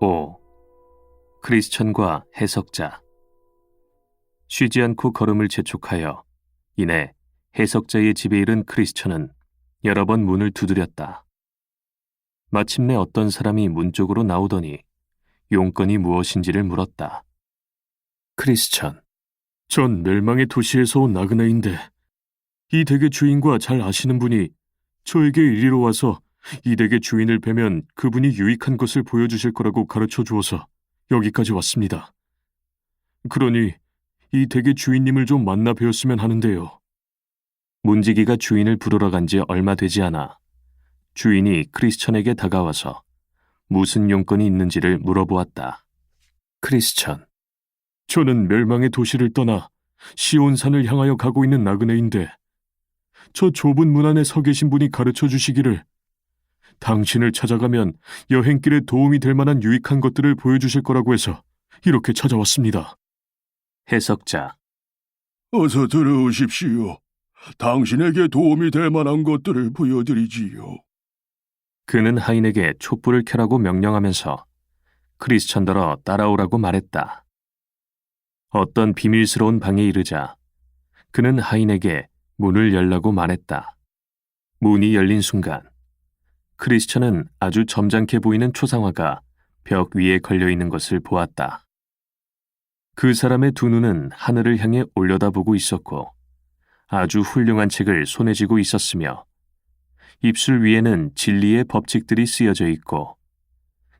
5. 크리스천과 해석자. 쉬지 않고 걸음을 재촉하여 이내 해석자의 집에 이른 크리스천은 여러 번 문을 두드렸다. 마침내 어떤 사람이 문 쪽으로 나오더니 용건이 무엇인지를 물었다. 크리스천, 전 멸망의 도시에서 온 나그네인데 이 댁의 주인과 잘 아시는 분이 저에게 이리로 와서 이 댁의 주인을 뵈면 그분이 유익한 것을 보여주실 거라고 가르쳐 주어서 여기까지 왔습니다. 그러니 이 댁의 주인님을 좀 만나 뵈었으면 하는데요. 문지기가 주인을 부르러 간 지 얼마 되지 않아 주인이 크리스천에게 다가와서 무슨 용건이 있는지를 물어보았다. 크리스천, 저는 멸망의 도시를 떠나 시온산을 향하여 가고 있는 나그네인데 저 좁은 문 안에 서 계신 분이 가르쳐 주시기를 당신을 찾아가면 여행길에 도움이 될 만한 유익한 것들을 보여주실 거라고 해서 이렇게 찾아왔습니다. 해석자, 어서 들어오십시오. 당신에게 도움이 될 만한 것들을 보여드리지요. 그는 하인에게 촛불을 켜라고 명령하면서 크리스천더러 따라오라고 말했다. 어떤 비밀스러운 방에 이르자 그는 하인에게 문을 열라고 말했다. 문이 열린 순간 크리스천은 아주 점잖게 보이는 초상화가 벽 위에 걸려있는 것을 보았다. 그 사람의 두 눈은 하늘을 향해 올려다보고 있었고 아주 훌륭한 책을 손에 쥐고 있었으며 입술 위에는 진리의 법칙들이 쓰여져 있고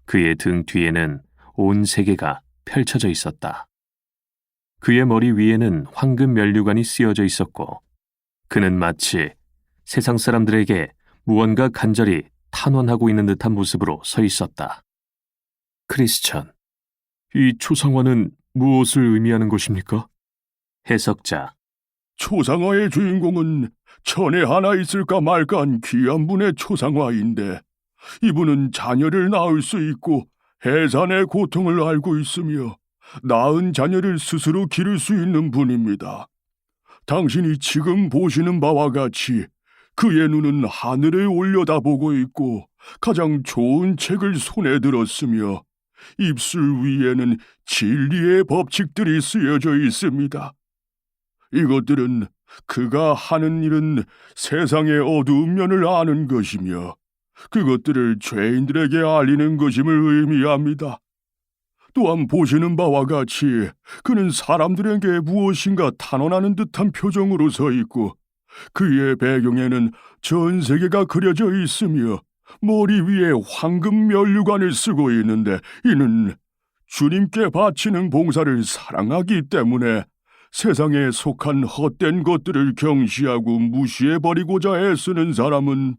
그의 등 뒤에는 온 세계가 펼쳐져 있었다. 그의 머리 위에는 황금 면류관이 쓰여져 있었고 그는 마치 세상 사람들에게 무언가 간절히 탄원하고 있는 듯한 모습으로 서 있었다. 크리스천, 이 초상화는 무엇을 의미하는 것입니까? 해석자, 초상화의 주인공은 천에 하나 있을까 말까한 귀한 분의 초상화인데 이분은 자녀를 낳을 수 있고 해산의 고통을 알고 있으며 낳은 자녀를 스스로 기를 수 있는 분입니다. 당신이 지금 보시는 바와 같이 그의 눈은 하늘에 올려다보고 있고 가장 좋은 책을 손에 들었으며 입술 위에는 진리의 법칙들이 쓰여져 있습니다. 이것들은 그가 하는 일은 세상의 어두운 면을 아는 것이며 그것들을 죄인들에게 알리는 것임을 의미합니다. 또한 보시는 바와 같이 그는 사람들에게 무엇인가 탄원하는 듯한 표정으로 서 있고 그의 배경에는 전 세계가 그려져 있으며 머리 위에 황금 면류관을 쓰고 있는데 이는 주님께 바치는 봉사를 사랑하기 때문에 세상에 속한 헛된 것들을 경시하고 무시해버리고자 애쓰는 사람은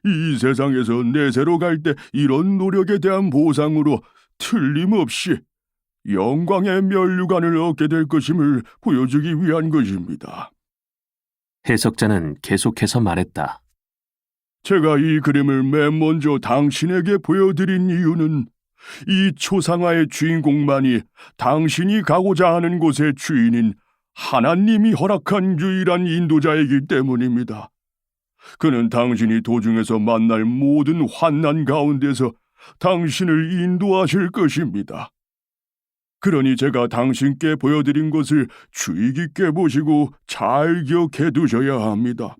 이 세상에서 내세로 갈 때 이런 노력에 대한 보상으로 틀림없이 영광의 면류관을 얻게 될 것임을 보여주기 위한 것입니다. 해석자는 계속해서 말했다. 제가 이 그림을 맨 먼저 당신에게 보여드린 이유는 이 초상화의 주인공만이 당신이 가고자 하는 곳의 주인인 하나님이 허락한 유일한 인도자이기 때문입니다. 그는 당신이 도중에서 만날 모든 환난 가운데서 당신을 인도하실 것입니다. 그러니 제가 당신께 보여드린 것을 주의 깊게 보시고 잘 기억해 두셔야 합니다.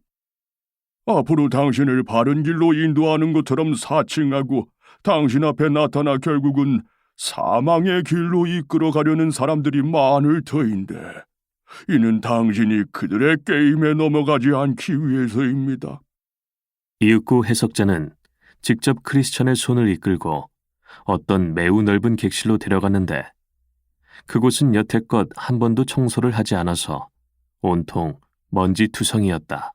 앞으로 당신을 바른 길로 인도하는 것처럼 사칭하고 당신 앞에 나타나 결국은 사망의 길로 이끌어 가려는 사람들이 많을 터인데 이는 당신이 그들의 게임에 넘어가지 않기 위해서입니다. 이윽고 해석자는 직접 크리스천의 손을 이끌고 어떤 매우 넓은 객실로 데려갔는데 그곳은 여태껏 한 번도 청소를 하지 않아서 온통 먼지투성이었다.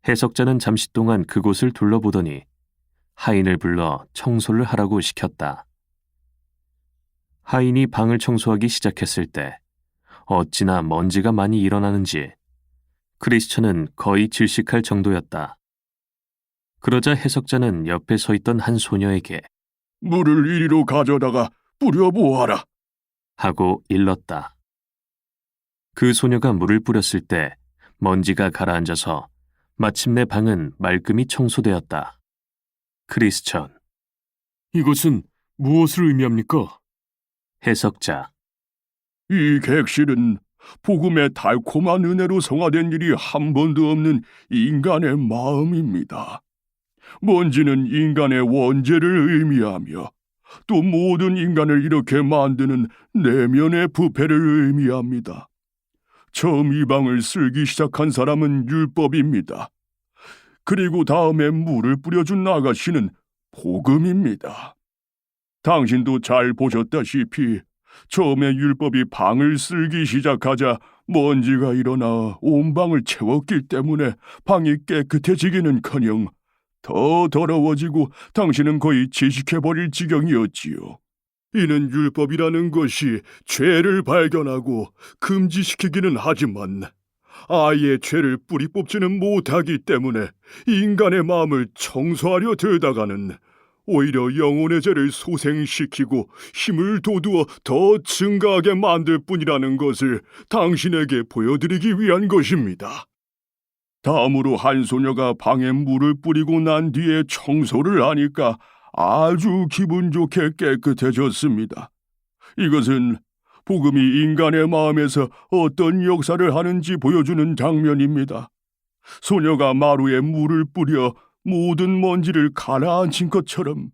해석자는 잠시 동안 그곳을 둘러보더니 하인을 불러 청소를 하라고 시켰다. 하인이 방을 청소하기 시작했을 때 어찌나 먼지가 많이 일어나는지 크리스천은 거의 질식할 정도였다. 그러자 해석자는 옆에 서 있던 한 소녀에게 물을 이리로 가져다가 뿌려보아라 하고 일렀다. 그 소녀가 물을 뿌렸을 때 먼지가 가라앉아서 마침내 방은 말끔히 청소되었다. 크리스천, 이것은 무엇을 의미합니까? 해석자. 이 객실은 복음의 달콤한 은혜로 성화된 일이 한 번도 없는 인간의 마음입니다. 먼지는 인간의 원죄를 의미하며 또 모든 인간을 이렇게 만드는 내면의 부패를 의미합니다. 처음 이 방을 쓸기 시작한 사람은 율법입니다. 그리고 다음에 물을 뿌려준 아가씨는 복음입니다. 당신도 잘 보셨다시피 처음에 율법이 방을 쓸기 시작하자 먼지가 일어나 온 방을 채웠기 때문에 방이 깨끗해지기는커녕 더 더러워지고 당신은 거의 질식해버릴 지경이었지요. 이는 율법이라는 것이 죄를 발견하고 금지시키기는 하지만 아예 죄를 뿌리 뽑지는 못하기 때문에 인간의 마음을 청소하려 들다가는 오히려 영혼의 죄를 소생시키고 힘을 돋우어 더 증가하게 만들 뿐이라는 것을 당신에게 보여드리기 위한 것입니다. 다음으로 한 소녀가 방에 물을 뿌리고 난 뒤에 청소를 하니까 아주 기분 좋게 깨끗해졌습니다. 이것은 복음이 인간의 마음에서 어떤 역사를 하는지 보여주는 장면입니다. 소녀가 마루에 물을 뿌려 모든 먼지를 가라앉힌 것처럼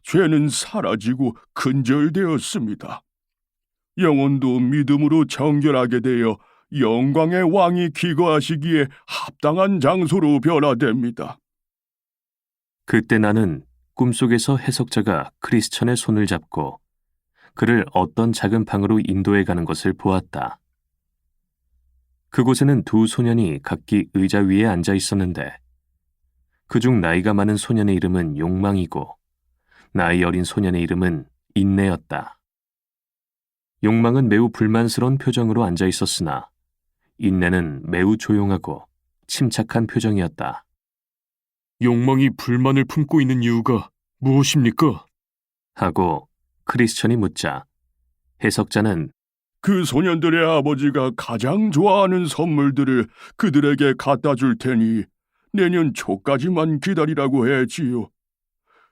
죄는 사라지고 근절되었습니다. 영혼도 믿음으로 정결하게 되어 영광의 왕이 기거하시기에 합당한 장소로 변화됩니다. 그때 나는 꿈속에서 해석자가 크리스천의 손을 잡고 그를 어떤 작은 방으로 인도해 가는 것을 보았다. 그곳에는 두 소년이 각기 의자 위에 앉아 있었는데 그중 나이가 많은 소년의 이름은 욕망이고 나이 어린 소년의 이름은 인내였다. 욕망은 매우 불만스러운 표정으로 앉아 있었으나 인내는 매우 조용하고 침착한 표정이었다. 욕망이 불만을 품고 있는 이유가 무엇입니까? 하고 크리스천이 묻자 해석자는 그 소년들의 아버지가 가장 좋아하는 선물들을 그들에게 갖다 줄 테니 내년 초까지만 기다리라고 했지요.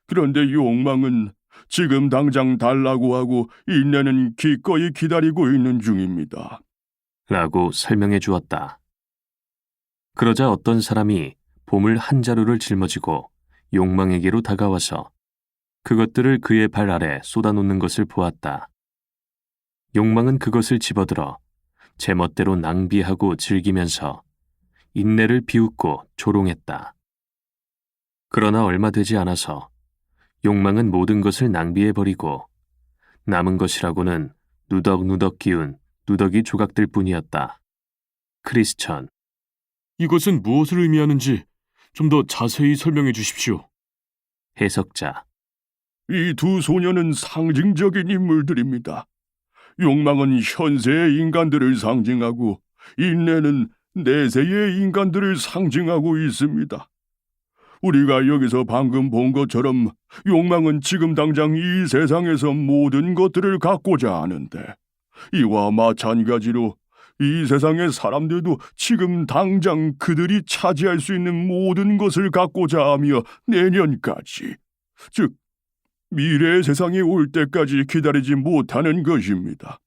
그런데 욕망은 지금 당장 달라고 하고 인내는 기꺼이 기다리고 있는 중입니다. 라고 설명해 주었다. 그러자 어떤 사람이 보물 한 자루를 짊어지고 욕망에게로 다가와서 그것들을 그의 발 아래 쏟아놓는 것을 보았다. 욕망은 그것을 집어들어 제멋대로 낭비하고 즐기면서 인내를 비웃고 조롱했다. 그러나 얼마 되지 않아서 욕망은 모든 것을 낭비해버리고 남은 것이라고는 누덕누덕 기운 누더기 조각들 뿐이었다. 크리스천. 이것은 무엇을 의미하는지 좀 더 자세히 설명해 주십시오. 해석자. 이 두 소녀는 상징적인 인물들입니다. 욕망은 현세의 인간들을 상징하고 인내는 내세의 인간들을 상징하고 있습니다. 우리가 여기서 방금 본 것처럼 욕망은 지금 당장 이 세상에서 모든 것들을 갖고자 하는데 이와 마찬가지로 이 세상의 사람들도 지금 당장 그들이 차지할 수 있는 모든 것을 갖고자 하며 내년까지, 즉 미래의 세상이 올 때까지 기다리지 못하는 것입니다.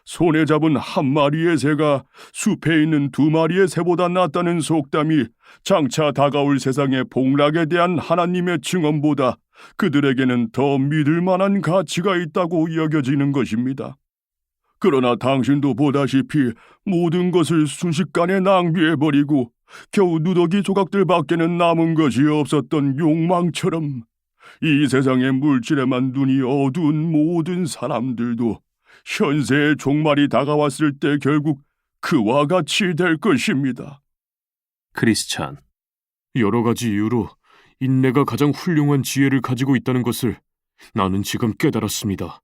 손에 잡은 한 마리의 새가 숲에 있는 두 마리의 새보다 낫다는 속담이 장차 다가올 세상의 복락에 대한 하나님의 증언보다 그들에게는 더 믿을 만한 가치가 있다고 여겨지는 것입니다. 그러나 당신도 보다시피 모든 것을 순식간에 낭비해버리고 겨우 누더기 조각들밖에는 남은 것이 없었던 욕망처럼 이 세상의 물질에만 눈이 어두운 모든 사람들도 현세의 종말이 다가왔을 때 결국 그와 같이 될 것입니다. 크리스천. 여러 가지 이유로 인내가 가장 훌륭한 지혜를 가지고 있다는 것을 나는 지금 깨달았습니다.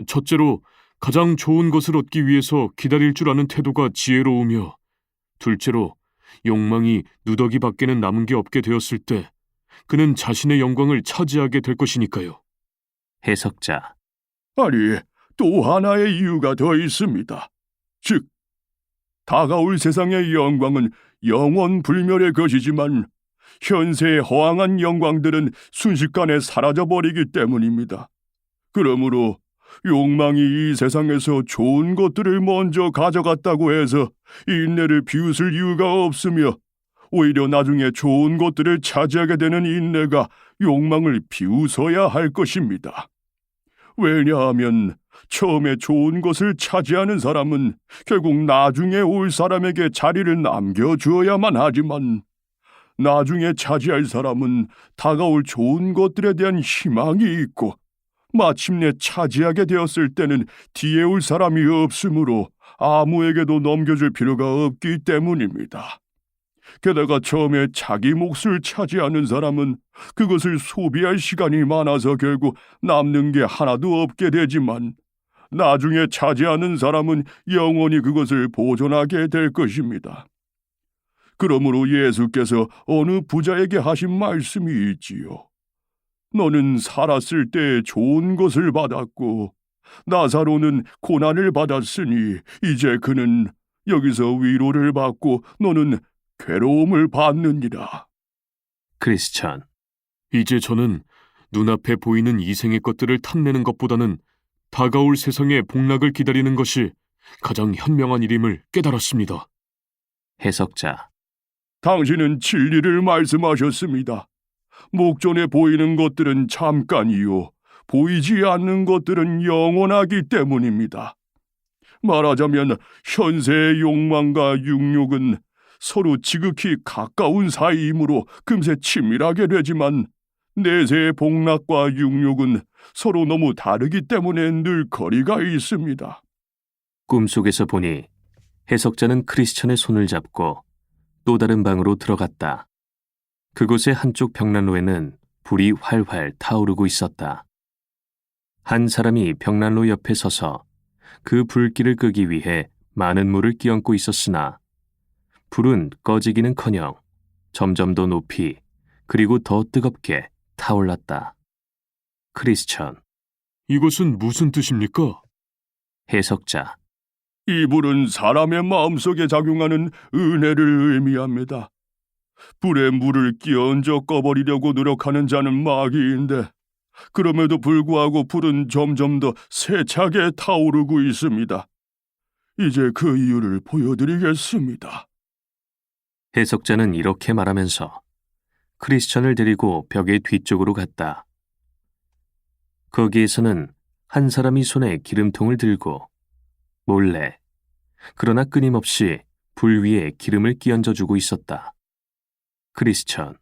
첫째로 가장 좋은 것을 얻기 위해서 기다릴 줄 아는 태도가 지혜로우며, 둘째로 욕망이 누더기 밖에는 남은 게 없게 되었을 때 그는 자신의 영광을 차지하게 될 것이니까요. 해석자. 아니, 또 하나의 이유가 더 있습니다. 즉, 다가올 세상의 영광은 영원 불멸의 것이지만 현세의 허황한 영광들은 순식간에 사라져버리기 때문입니다. 그러므로 욕망이 이 세상에서 좋은 것들을 먼저 가져갔다고 해서 인내를 비웃을 이유가 없으며, 오히려 나중에 좋은 것들을 차지하게 되는 인내가 욕망을 비웃어야 할 것입니다. 왜냐하면 처음에 좋은 것을 차지하는 사람은 결국 나중에 올 사람에게 자리를 남겨주어야만 하지만, 나중에 차지할 사람은 다가올 좋은 것들에 대한 희망이 있고, 마침내 차지하게 되었을 때는 뒤에 올 사람이 없으므로 아무에게도 넘겨줄 필요가 없기 때문입니다. 게다가 처음에 자기 몫을 차지하는 사람은 그것을 소비할 시간이 많아서 결국 남는 게 하나도 없게 되지만, 나중에 차지하는 사람은 영원히 그것을 보존하게 될 것입니다. 그러므로 예수께서 어느 부자에게 하신 말씀이 있지요. 너는 살았을 때 좋은 것을 받았고 나사로는 고난을 받았으니 이제 그는 여기서 위로를 받고 너는 괴로움을 받느니라. 크리스천. 이제 저는 눈앞에 보이는 이생의 것들을 탐내는 것보다는 다가올 세상의 복락을 기다리는 것이 가장 현명한 일임을 깨달았습니다. 해석자. 당신은 진리를 말씀하셨습니다. 목전에 보이는 것들은 잠깐이요, 보이지 않는 것들은 영원하기 때문입니다. 말하자면 현세의 욕망과 육욕은 서로 지극히 가까운 사이이므로 금세 친밀하게 되지만, 내세의 복락과 육욕은 서로 너무 다르기 때문에 늘 거리가 있습니다. 꿈속에서 보니 해석자는 크리스천의 손을 잡고 또 다른 방으로 들어갔다. 그곳의 한쪽 벽난로에는 불이 활활 타오르고 있었다. 한 사람이 벽난로 옆에 서서 그 불길을 끄기 위해 많은 물을 끼얹고 있었으나 불은 꺼지기는커녕 점점 더 높이 그리고 더 뜨겁게 타올랐다. 크리스천. 이것은 무슨 뜻입니까? 해석자. 이 불은 사람의 마음속에 작용하는 은혜를 의미합니다. 불에 물을 끼얹어 꺼버리려고 노력하는 자는 마귀인데, 그럼에도 불구하고 불은 점점 더 세차게 타오르고 있습니다. 이제 그 이유를 보여드리겠습니다. 해석자는 이렇게 말하면서 크리스천을 데리고 벽의 뒤쪽으로 갔다. 거기에서는 한 사람이 손에 기름통을 들고 몰래, 그러나 끊임없이 불 위에 기름을 끼얹어 주고 있었다. 크리스천.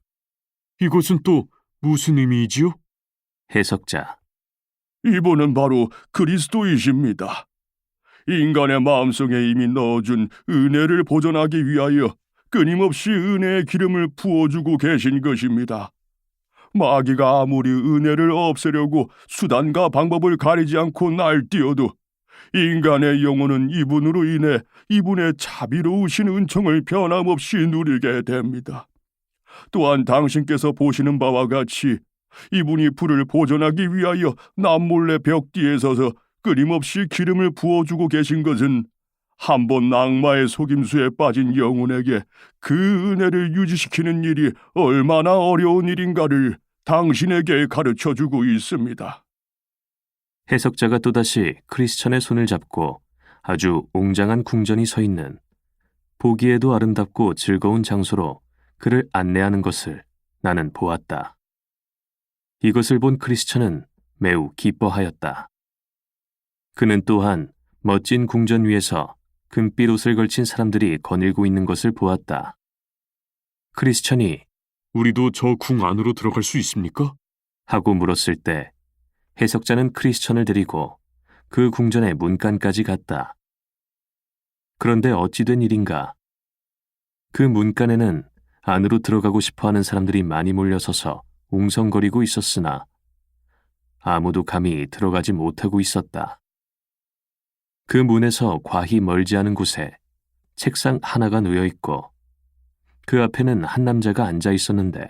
이것은 또 무슨 의미이지요? 해석자. 이분은 바로 그리스도이십니다. 인간의 마음속에 이미 넣어준 은혜를 보존하기 위하여 끊임없이 은혜의 기름을 부어주고 계신 것입니다. 마귀가 아무리 은혜를 없애려고 수단과 방법을 가리지 않고 날뛰어도 인간의 영혼은 이분으로 인해 이분의 자비로우신 은총을 변함없이 누리게 됩니다. 또한 당신께서 보시는 바와 같이 이분이 불을 보존하기 위하여 남몰래 벽 뒤에 서서 끊임없이 기름을 부어주고 계신 것은 한번 악마의 속임수에 빠진 영혼에게 그 은혜를 유지시키는 일이 얼마나 어려운 일인가를 당신에게 가르쳐주고 있습니다. 해석자가 또다시 크리스천의 손을 잡고 아주 웅장한 궁전이 서 있는, 보기에도 아름답고 즐거운 장소로 그를 안내하는 것을 나는 보았다. 이것을 본 크리스천은 매우 기뻐하였다. 그는 또한 멋진 궁전 위에서 금빛 옷을 걸친 사람들이 거닐고 있는 것을 보았다. 크리스천이 우리도 저 궁 안으로 들어갈 수 있습니까? 하고 물었을 때 해석자는 크리스천을 데리고 그 궁전의 문간까지 갔다. 그런데 어찌 된 일인가? 그 문간에는 안으로 들어가고 싶어하는 사람들이 많이 몰려서서 웅성거리고 있었으나 아무도 감히 들어가지 못하고 있었다. 그 문에서 과히 멀지 않은 곳에 책상 하나가 놓여 있고 그 앞에는 한 남자가 앉아 있었는데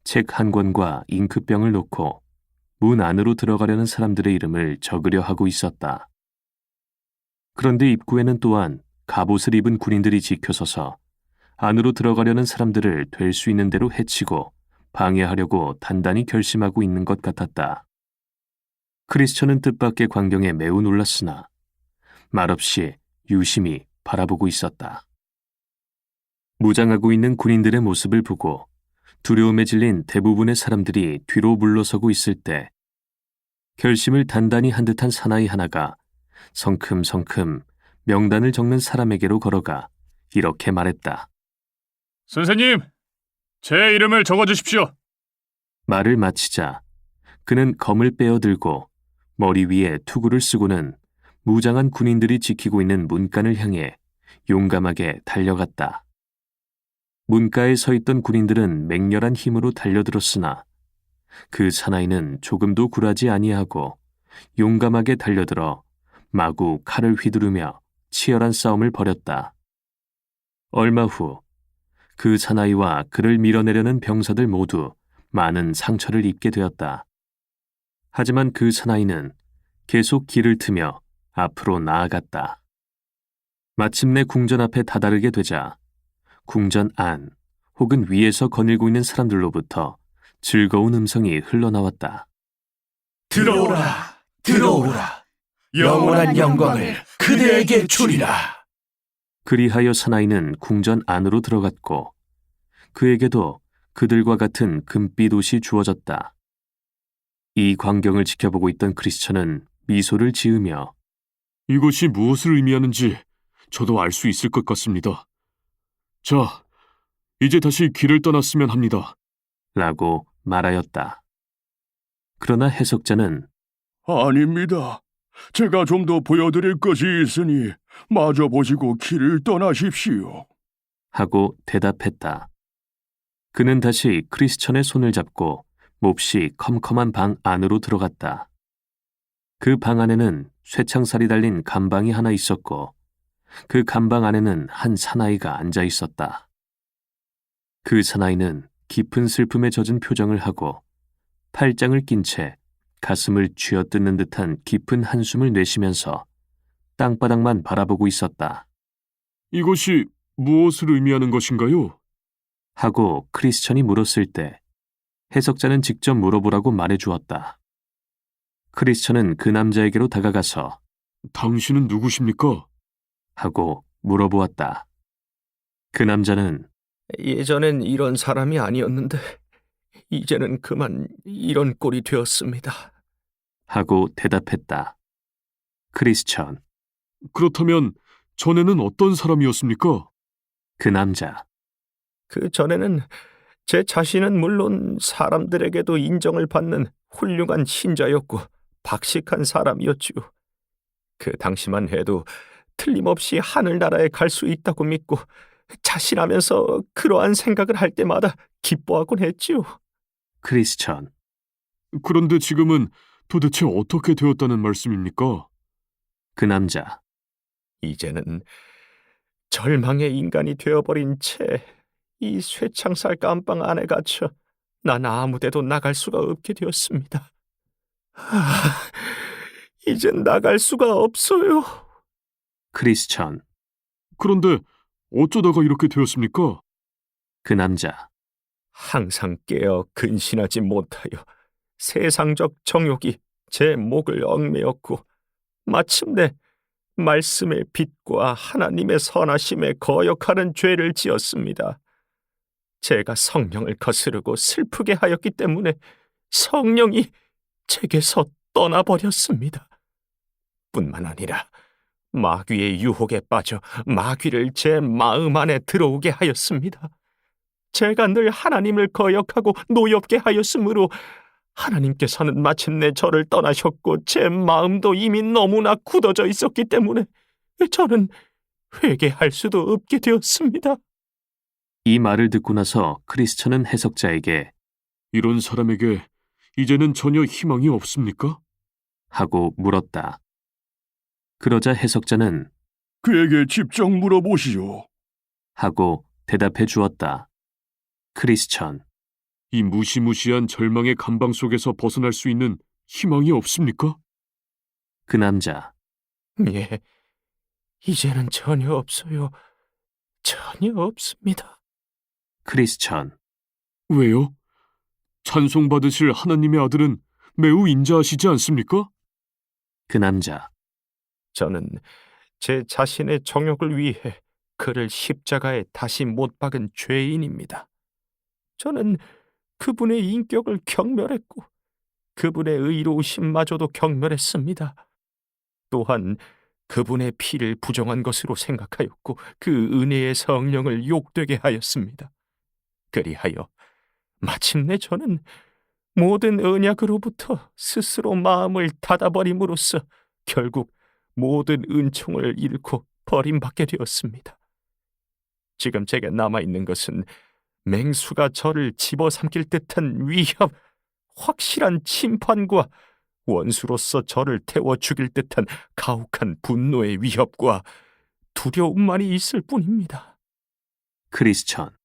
책 한 권과 잉크병을 놓고 문 안으로 들어가려는 사람들의 이름을 적으려 하고 있었다. 그런데 입구에는 또한 갑옷을 입은 군인들이 지켜서서 안으로 들어가려는 사람들을 될 수 있는 대로 해치고 방해하려고 단단히 결심하고 있는 것 같았다. 크리스천은 뜻밖의 광경에 매우 놀랐으나 말없이 유심히 바라보고 있었다. 무장하고 있는 군인들의 모습을 보고 두려움에 질린 대부분의 사람들이 뒤로 물러서고 있을 때 결심을 단단히 한 듯한 사나이 하나가 성큼성큼 명단을 적는 사람에게로 걸어가 이렇게 말했다. 선생님, 제 이름을 적어주십시오. 말을 마치자 그는 검을 빼어들고 머리 위에 투구를 쓰고는 무장한 군인들이 지키고 있는 문간을 향해 용감하게 달려갔다. 문가에 서 있던 군인들은 맹렬한 힘으로 달려들었으나 그 사나이는 조금도 굴하지 아니하고 용감하게 달려들어 마구 칼을 휘두르며 치열한 싸움을 벌였다. 얼마 후 그 사나이와 그를 밀어내려는 병사들 모두 많은 상처를 입게 되었다. 하지만 그 사나이는 계속 길을 트며 앞으로 나아갔다. 마침내 궁전 앞에 다다르게 되자 궁전 안 혹은 위에서 거닐고 있는 사람들로부터 즐거운 음성이 흘러나왔다. 들어오라, 들어오라. 영원한 영광을 그대에게 주리라. 그리하여 사나이는 궁전 안으로 들어갔고 그에게도 그들과 같은 금빛 옷이 주어졌다. 이 광경을 지켜보고 있던 크리스천은 미소를 지으며 이것이 무엇을 의미하는지 저도 알 수 있을 것 같습니다. 자, 이제 다시 길을 떠났으면 합니다. 라고 말하였다. 그러나 해석자는 아닙니다. 제가 좀 더 보여드릴 것이 있으니 마저 보시고 길을 떠나십시오. 하고 대답했다. 그는 다시 크리스천의 손을 잡고 몹시 컴컴한 방 안으로 들어갔다. 그 방 안에는 쇠창살이 달린 감방이 하나 있었고 그 감방 안에는 한 사나이가 앉아 있었다. 그 사나이는 깊은 슬픔에 젖은 표정을 하고 팔짱을 낀 채 가슴을 쥐어뜯는 듯한 깊은 한숨을 내쉬면서 땅바닥만 바라보고 있었다. 이것이 무엇을 의미하는 것인가요? 하고 크리스천이 물었을 때 해석자는 직접 물어보라고 말해주었다. 크리스천은 그 남자에게로 다가가서 당신은 누구십니까? 하고 물어보았다. 그 남자는 예전엔 이런 사람이 아니었는데 이제는 그만 이런 꼴이 되었습니다. 하고 대답했다. 크리스천, 그렇다면 전에는 어떤 사람이었습니까? 그 남자, 그 전에는 제 자신은 물론 사람들에게도 인정을 받는 훌륭한 신자였고 박식한 사람이었지요. 그 당시만 해도 틀림없이 하늘나라에 갈 수 있다고 믿고 자신하면서 그러한 생각을 할 때마다 기뻐하곤 했지요. 크리스천, 그런데 지금은 도대체 어떻게 되었다는 말씀입니까? 그 남자, 이제는 절망의 인간이 되어버린 채 이 쇠창살 감방 안에 갇혀 난 아무데도 나갈 수가 없게 되었습니다. 이젠 나갈 수가 없어요. 크리스천, 그런데 어쩌다가 이렇게 되었습니까? 그 남자, 항상 깨어 근신하지 못하여 세상적 정욕이 제 목을 얽매였고 마침내 말씀의 빛과 하나님의 선하심에 거역하는 죄를 지었습니다. 제가 성령을 거스르고 슬프게 하였기 때문에 성령이 제게서 떠나버렸습니다. 뿐만 아니라 마귀의 유혹에 빠져 마귀를 제 마음 안에 들어오게 하였습니다. 제가 늘 하나님을 거역하고 노엽게 하였으므로 하나님께서는 마침내 저를 떠나셨고 제 마음도 이미 너무나 굳어져 있었기 때문에 저는 회개할 수도 없게 되었습니다. 이 말을 듣고 나서 크리스천은 해석자에게 이런 사람에게 이제는 전혀 희망이 없습니까? 하고 물었다. 그러자 해석자는 그에게 직접 물어보시오. 하고 대답해 주었다. 크리스천, 이 무시무시한 절망의 감방 속에서 벗어날 수 있는 희망이 없습니까? 그 남자, 예, 이제는 전혀 없어요. 전혀 없습니다. 크리스천. 왜요? 찬송받으실 하나님의 아들은 매우 인자하시지 않습니까? 그 남자. 저는 제 자신의 정욕을 위해 그를 십자가에 다시 못 박은 죄인입니다. 저는 그분의 인격을 경멸했고 그분의 의로우심마저도 경멸했습니다. 또한 그분의 피를 부정한 것으로 생각하였고 그 은혜의 성령을 욕되게 하였습니다. 그리하여 마침내 저는 모든 언약으로부터 스스로 마음을 닫아버림으로써 결국 모든 은총을 잃고 버림받게 되었습니다. 지금 제게 남아있는 것은 맹수가 저를 집어삼킬 듯한 위협, 확실한 심판과 원수로서 저를 태워 죽일 듯한 가혹한 분노의 위협과 두려움만이 있을 뿐입니다. 크리스천.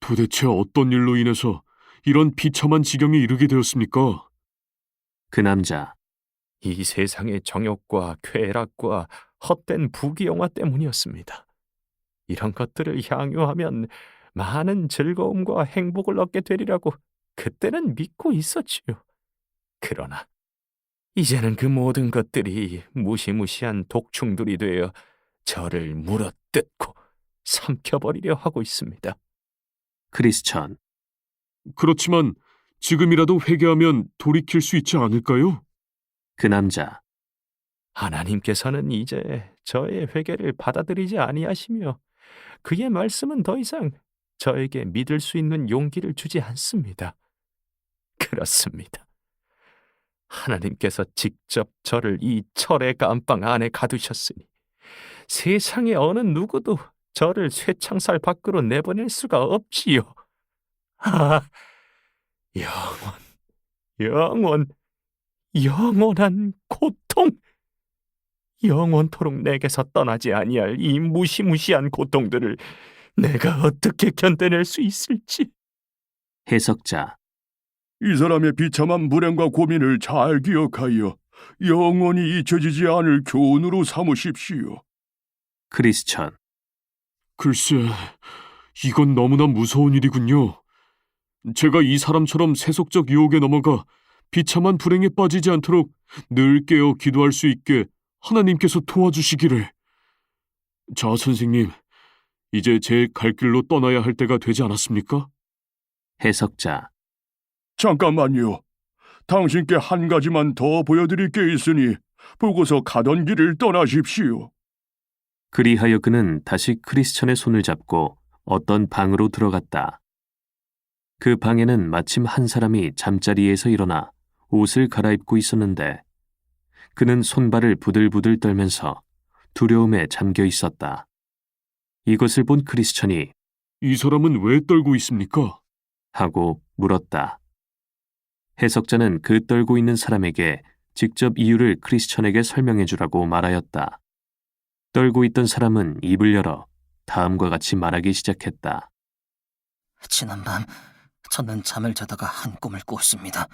도대체 어떤 일로 인해서 이런 비참한 지경에 이르게 되었습니까? 그 남자. 이 세상의 정욕과 쾌락과 헛된 부귀영화 때문이었습니다. 이런 것들을 향유하면 많은 즐거움과 행복을 얻게 되리라고 그때는 믿고 있었지요. 그러나 이제는 그 모든 것들이 무시무시한 독충들이 되어 저를 물어뜯고 삼켜버리려 하고 있습니다. 크리스천. 그렇지만 지금이라도 회개하면 돌이킬 수 있지 않을까요? 그 남자. 하나님께서는 이제 저의 회개를 받아들이지 아니하시며 그의 말씀은 더 이상 저에게 믿을 수 있는 용기를 주지 않습니다. 그렇습니다. 하나님께서 직접 저를 이 철의 감방 안에 가두셨으니 세상의 어느 누구도 저를 쇠창살 밖으로 내보낼 수가 없지요. 아, 영원한 고통! 영원토록 내게서 떠나지 아니할 이 무시무시한 고통들을 내가 어떻게 견뎌낼 수 있을지. 해석자. 이 사람의 비참한 불행과 고민을 잘 기억하여 영원히 잊혀지지 않을 교훈으로 삼으십시오. 크리스천. 글쎄, 이건 너무나 무서운 일이군요. 제가 이 사람처럼 세속적 유혹에 넘어가 비참한 불행에 빠지지 않도록 늘 깨어 기도할 수 있게 하나님께서 도와주시기를. 자, 선생님, 이제 제 갈 길로 떠나야 할 때가 되지 않았습니까? 해석자. 잠깐만요. 당신께 한 가지만 더 보여드릴 게 있으니 보고서 가던 길을 떠나십시오. 그리하여 그는 다시 크리스천의 손을 잡고 어떤 방으로 들어갔다. 그 방에는 마침 한 사람이 잠자리에서 일어나 옷을 갈아입고 있었는데 그는 손발을 부들부들 떨면서 두려움에 잠겨 있었다. 이것을 본 크리스천이 이 사람은 왜 떨고 있습니까? 하고 물었다. 해석자는 그 떨고 있는 사람에게 직접 이유를 크리스천에게 설명해 주라고 말하였다. 떨고 있던 사람은 입을 열어 다음과 같이 말하기 시작했다. 지난밤 저는 잠을 자다가 한 꿈을 꿨습니다.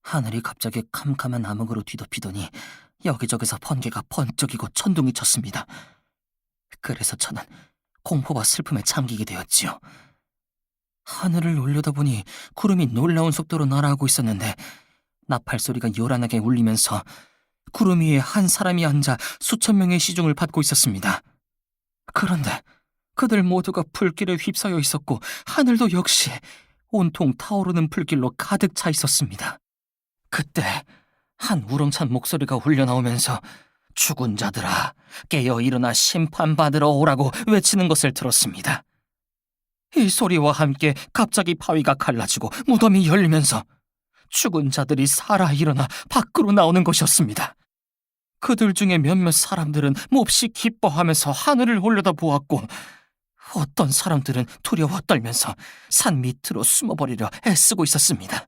하늘이 갑자기 캄캄한 암흑으로 뒤덮이더니 여기저기서 번개가 번쩍이고 천둥이 쳤습니다. 그래서 저는 공포와 슬픔에 잠기게 되었지요. 하늘을 올려다보니 구름이 놀라운 속도로 날아가고 있었는데 나팔 소리가 요란하게 울리면서 구름 위에 한 사람이 앉아 수천 명의 시중을 받고 있었습니다. 그런데 그들 모두가 불길에 휩싸여 있었고 하늘도 역시 온통 타오르는 불길로 가득 차 있었습니다. 그때 한 우렁찬 목소리가 울려나오면서 죽은 자들아 깨어 일어나 심판받으러 오라고 외치는 것을 들었습니다. 이 소리와 함께 갑자기 바위가 갈라지고 무덤이 열리면서 죽은 자들이 살아 일어나 밖으로 나오는 것이었습니다. 그들 중에 몇몇 사람들은 몹시 기뻐하면서 하늘을 올려다보았고 어떤 사람들은 두려워 떨면서 산 밑으로 숨어버리려 애쓰고 있었습니다.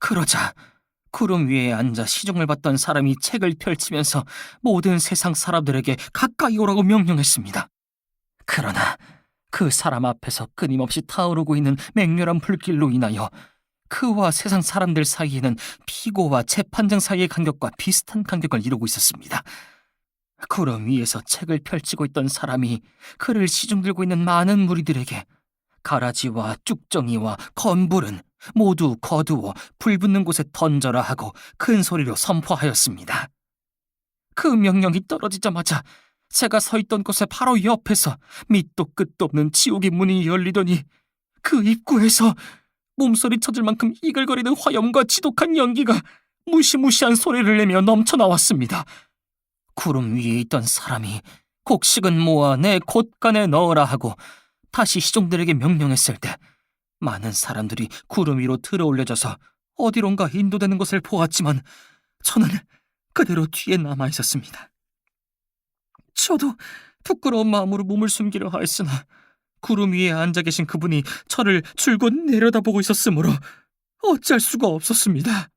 그러자 구름 위에 앉아 시중을 받던 사람이 책을 펼치면서 모든 세상 사람들에게 가까이 오라고 명령했습니다. 그러나 그 사람 앞에서 끊임없이 타오르고 있는 맹렬한 불길로 인하여 그와 세상 사람들 사이에는 피고와 재판장 사이의 간격과 비슷한 간격을 이루고 있었습니다. 구름 위에서 책을 펼치고 있던 사람이 그를 시중 들고 있는 많은 무리들에게 가라지와 쭉정이와 건불은 모두 거두어 불 붙는 곳에 던져라 하고 큰 소리로 선포하였습니다. 그 명령이 떨어지자마자 제가 서 있던 곳의 바로 옆에서 밑도 끝도 없는 지옥의 문이 열리더니 그 입구에서 몸소리 쳐질 만큼 이글거리는 화염과 지독한 연기가 무시무시한 소리를 내며 넘쳐나왔습니다. 구름 위에 있던 사람이 곡식은 모아 내 곳간에 넣으라 하고 다시 시종들에게 명령했을 때 많은 사람들이 구름 위로 들어올려져서 어디론가 인도되는 것을 보았지만 저는 그대로 뒤에 남아 있었습니다. 저도 부끄러운 마음으로 몸을 숨기려 하였으나 구름 위에 앉아 계신 그분이 저를 줄곧 내려다보고 있었으므로 어찌할 수가 없었습니다.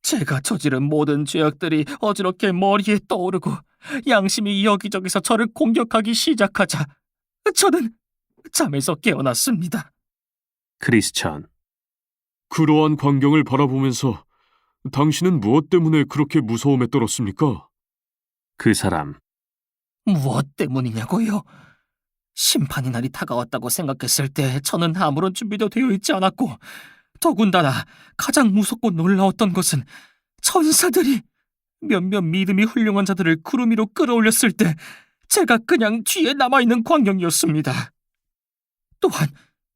제가 저지른 모든 죄악들이 어지럽게 머리에 떠오르고 양심이 여기저기서 저를 공격하기 시작하자 저는 잠에서 깨어났습니다. 크리스천. 그러한 광경을 바라보면서 당신은 무엇 때문에 그렇게 무서움에 떨었습니까? 그 사람. 무엇 때문이냐고요? 심판의 날이 다가왔다고 생각했을 때 저는 아무런 준비도 되어 있지 않았고 더군다나 가장 무섭고 놀라웠던 것은 천사들이 몇몇 믿음이 훌륭한 자들을 구름 위로 끌어올렸을 때 제가 그냥 뒤에 남아있는 광경이었습니다. 또한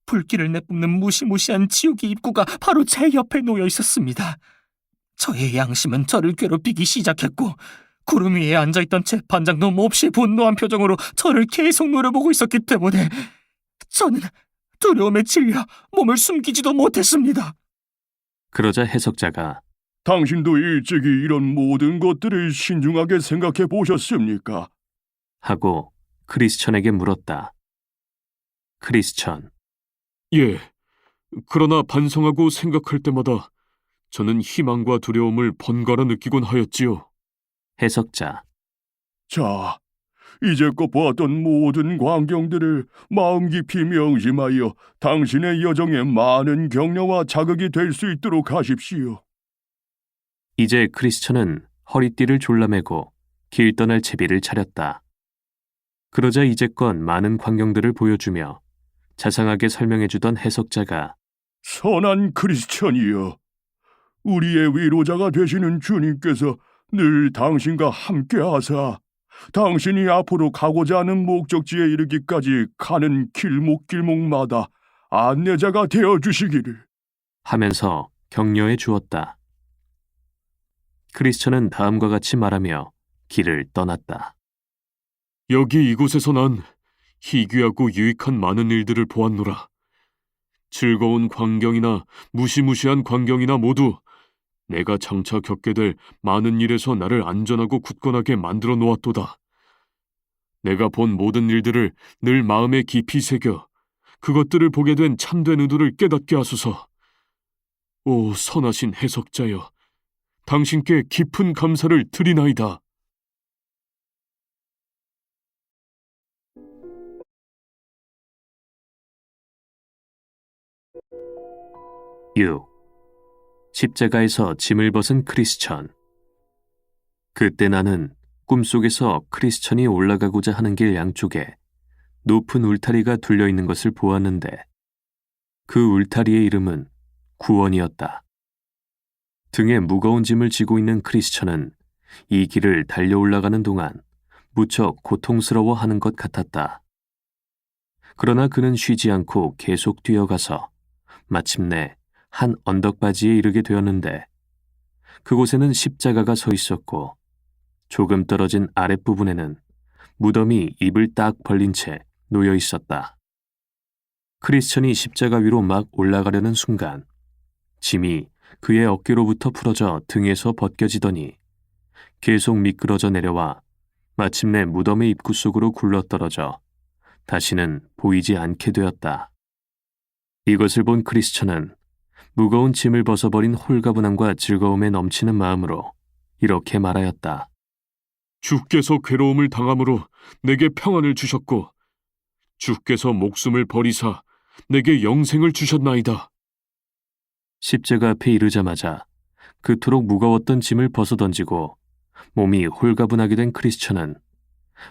불길을 내뿜는 무시무시한 지옥의 입구가 바로 제 옆에 놓여 있었습니다. 저의 양심은 저를 괴롭히기 시작했고 구름 위에 앉아있던 재판장도 몹시 분노한 표정으로 저를 계속 노려보고 있었기 때문에 저는 두려움에 질려 몸을 숨기지도 못했습니다. 그러자 해석자가 당신도 일찍이 이런 모든 것들을 신중하게 생각해 보셨습니까? 하고 크리스천에게 물었다. 크리스천. 예. 그러나 반성하고 생각할 때마다 저는 희망과 두려움을 번갈아 느끼곤 하였지요. 해석자. 자, 이제껏 보았던 모든 광경들을 마음 깊이 명심하여 당신의 여정에 많은 격려와 자극이 될 수 있도록 하십시오. 이제 크리스천은 허리띠를 졸라매고 길 떠날 채비를 차렸다. 그러자 이제껏 많은 광경들을 보여주며 자상하게 설명해주던 해석자가 선한 크리스천이여, 우리의 위로자가 되시는 주님께서 늘 당신과 함께하사 당신이 앞으로 가고자 하는 목적지에 이르기까지 가는 길목길목마다 안내자가 되어주시기를 하면서 격려해 주었다. 크리스천은 다음과 같이 말하며 길을 떠났다. 여기 이곳에서 난 희귀하고 유익한 많은 일들을 보았노라. 즐거운 광경이나 무시무시한 광경이나 모두 내가 장차 겪게 될 많은 일에서 나를 안전하고 굳건하게 만들어 놓았도다. 내가 본 모든 일들을 늘 마음에 깊이 새겨 그것들을 보게 된 참된 의도를 깨닫게 하소서. 오 선하신 해석자여, 당신께 깊은 감사를 드리나이다. 6. 십자가에서 짐을 벗은 크리스천. 그때 나는 꿈속에서 크리스천이 올라가고자 하는 길 양쪽에 높은 울타리가 둘려 있는 것을 보았는데 그 울타리의 이름은 구원이었다. 등에 무거운 짐을 지고 있는 크리스천은 이 길을 달려 올라가는 동안 무척 고통스러워하는 것 같았다. 그러나 그는 쉬지 않고 계속 뛰어가서 마침내 한 언덕바지에 이르게 되었는데 그곳에는 십자가가 서 있었고 조금 떨어진 아랫부분에는 무덤이 입을 딱 벌린 채 놓여 있었다. 크리스천이 십자가 위로 막 올라가려는 순간 짐이 그의 어깨로부터 풀어져 등에서 벗겨지더니 계속 미끄러져 내려와 마침내 무덤의 입구 속으로 굴러떨어져 다시는 보이지 않게 되었다. 이것을 본 크리스천은 무거운 짐을 벗어버린 홀가분함과 즐거움에 넘치는 마음으로 이렇게 말하였다. 주께서 괴로움을 당함으로 내게 평안을 주셨고 주께서 목숨을 버리사 내게 영생을 주셨나이다. 십자가 앞에 이르자마자 그토록 무거웠던 짐을 벗어던지고 몸이 홀가분하게 된 크리스천은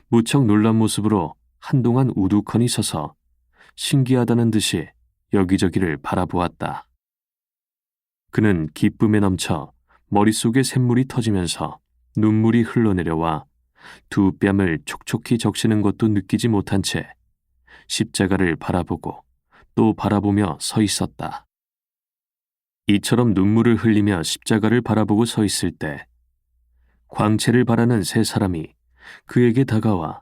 무척 놀란 모습으로 한동안 우두커니 서서 신기하다는 듯이 여기저기를 바라보았다. 그는 기쁨에 넘쳐 머릿속에 샘물이 터지면서 눈물이 흘러내려와 두 뺨을 촉촉히 적시는 것도 느끼지 못한 채 십자가를 바라보고 또 바라보며 서 있었다. 이처럼 눈물을 흘리며 십자가를 바라보고 서 있을 때 광채를 바라는 세 사람이 그에게 다가와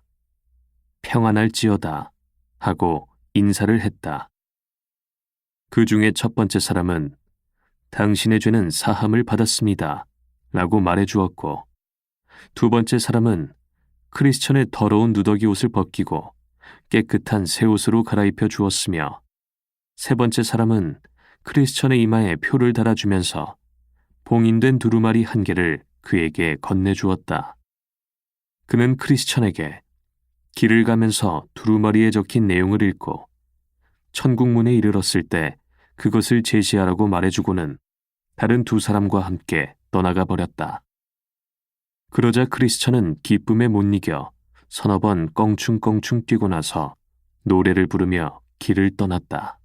평안할지어다 하고 인사를 했다. 그 중에 첫 번째 사람은 당신의 죄는 사함을 받았습니다 라고 말해주었고, 두 번째 사람은 크리스천의 더러운 누더기 옷을 벗기고 깨끗한 새 옷으로 갈아입혀 주었으며, 세 번째 사람은 크리스천의 이마에 표를 달아주면서 봉인된 두루마리 한 개를 그에게 건네주었다. 그는 크리스천에게 길을 가면서 두루마리에 적힌 내용을 읽고 천국문에 이르렀을 때 그것을 제시하라고 말해주고는 다른 두 사람과 함께 떠나가 버렸다. 그러자 크리스천은 기쁨에 못 이겨 서너 번 껑충껑충 뛰고 나서 노래를 부르며 길을 떠났다.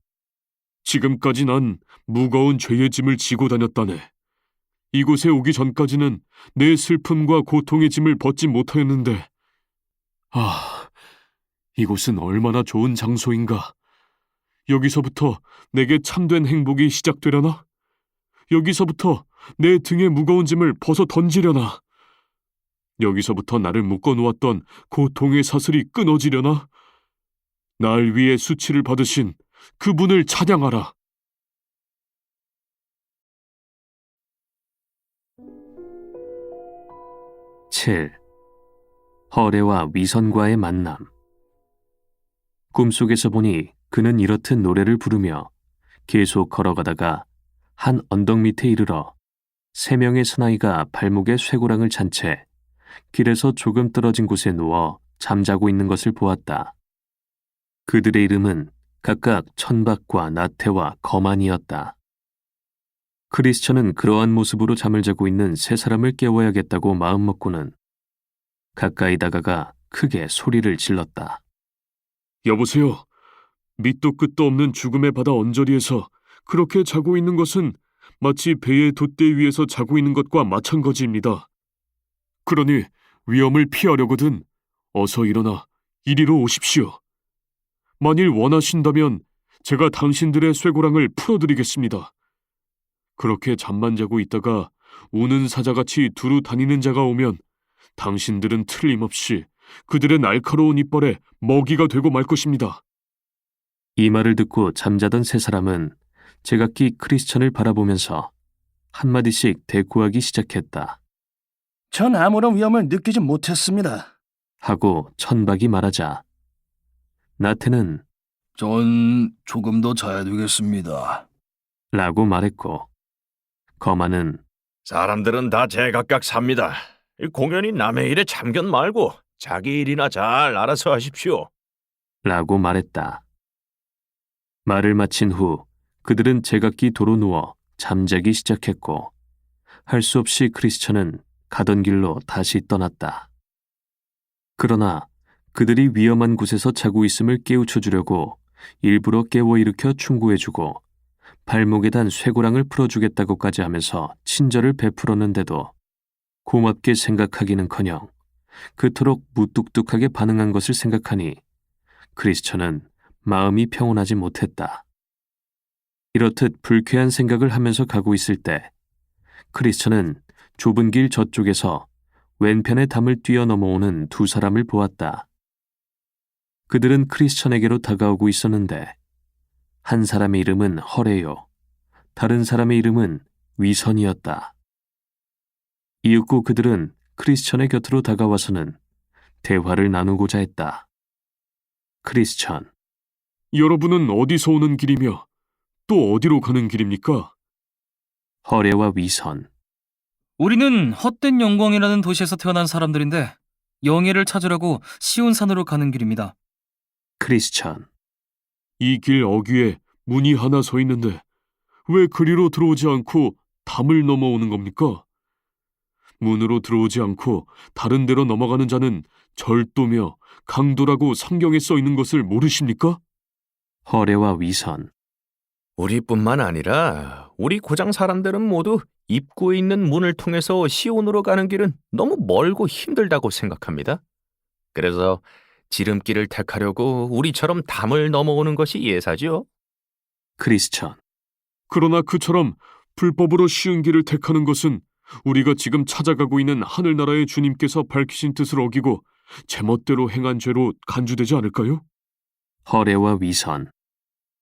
지금까지 난 무거운 죄의 짐을 지고 다녔다네. 이곳에 오기 전까지는 내 슬픔과 고통의 짐을 벗지 못하였는데, 이곳은 얼마나 좋은 장소인가. 여기서부터 내게 참된 행복이 시작되려나? 여기서부터 내 등에 무거운 짐을 벗어 던지려나? 여기서부터 나를 묶어놓았던 고통의 사슬이 끊어지려나? 날 위해 수치를 받으신 그분을 찬양하라. (7) 허레와 위선과의 만남. 꿈속에서 보니 그는 이렇듯 노래를 부르며 계속 걸어가다가 한 언덕 밑에 이르러 3명의 사나이가 발목에 쇠고랑을 찬 채 길에서 조금 떨어진 곳에 누워 잠자고 있는 것을 보았다. 그들의 이름은 각각 천박과 나태와 거만이었다. 크리스천은 그러한 모습으로 잠을 자고 있는 세 사람을 깨워야겠다고 마음먹고는 가까이 다가가 크게 소리를 질렀다. 여보세요. 밑도 끝도 없는 죽음의 바다 언저리에서 그렇게 자고 있는 것은 마치 배의 돛대 위에서 자고 있는 것과 마찬가지입니다. 그러니 위험을 피하려거든 어서 일어나 이리로 오십시오. 만일 원하신다면 제가 당신들의 쇠고랑을 풀어드리겠습니다. 그렇게 잠만 자고 있다가 우는 사자같이 두루 다니는 자가 오면 당신들은 틀림없이 그들의 날카로운 이빨에 먹이가 되고 말 것입니다. 이 말을 듣고 잠자던 세 사람은 제각기 크리스천을 바라보면서 한마디씩 대꾸하기 시작했다. 전 아무런 위험을 느끼지 못했습니다. 하고 천박이 말하자 나태는 전 조금 더 자야 되겠습니다. 라고 말했고, 거만은 사람들은 다 제각각 삽니다. 공연히 남의 일에 참견 말고 자기 일이나 잘 알아서 하십시오. 라고 말했다. 말을 마친 후 그들은 제각기 도로 누워 잠자기 시작했고, 할 수 없이 크리스천은 가던 길로 다시 떠났다. 그러나 그들이 위험한 곳에서 자고 있음을 깨우쳐 주려고 일부러 깨워 일으켜 충고해주고 발목에 단 쇠고랑을 풀어주겠다고까지 하면서 친절을 베풀었는데도 고맙게 생각하기는커녕 그토록 무뚝뚝하게 반응한 것을 생각하니 크리스천은 마음이 평온하지 못했다. 이렇듯 불쾌한 생각을 하면서 가고 있을 때 크리스천은 좁은 길 저쪽에서 왼편의 담을 뛰어넘어오는 두 사람을 보았다. 그들은 크리스천에게로 다가오고 있었는데 한 사람의 이름은 허레요, 다른 사람의 이름은 위선이었다. 이윽고 그들은 크리스천의 곁으로 다가와서는 대화를 나누고자 했다. 크리스천, 여러분은 어디서 오는 길이며 또 어디로 가는 길입니까? 허레와 위선, 우리는 헛된 영광이라는 도시에서 태어난 사람들인데 영예를 찾으려고 시온산으로 가는 길입니다. 크리스천, 이 길 어귀에 문이 하나 서 있는데 왜 그리로 들어오지 않고 담을 넘어오는 겁니까? 문으로 들어오지 않고 다른 데로 넘어가는 자는 절도며 강도라고 성경에 써 있는 것을 모르십니까? 허례와 위선, 우리뿐만 아니라 우리 고장 사람들은 모두 입구에 있는 문을 통해서 시온으로 가는 길은 너무 멀고 힘들다고 생각합니다. 그래서 지름길을 택하려고 우리처럼 담을 넘어오는 것이 예사죠. 크리스천, 그러나 그처럼 불법으로 쉬운 길을 택하는 것은 우리가 지금 찾아가고 있는 하늘나라의 주님께서 밝히신 뜻을 어기고 제멋대로 행한 죄로 간주되지 않을까요? 허례와 위선,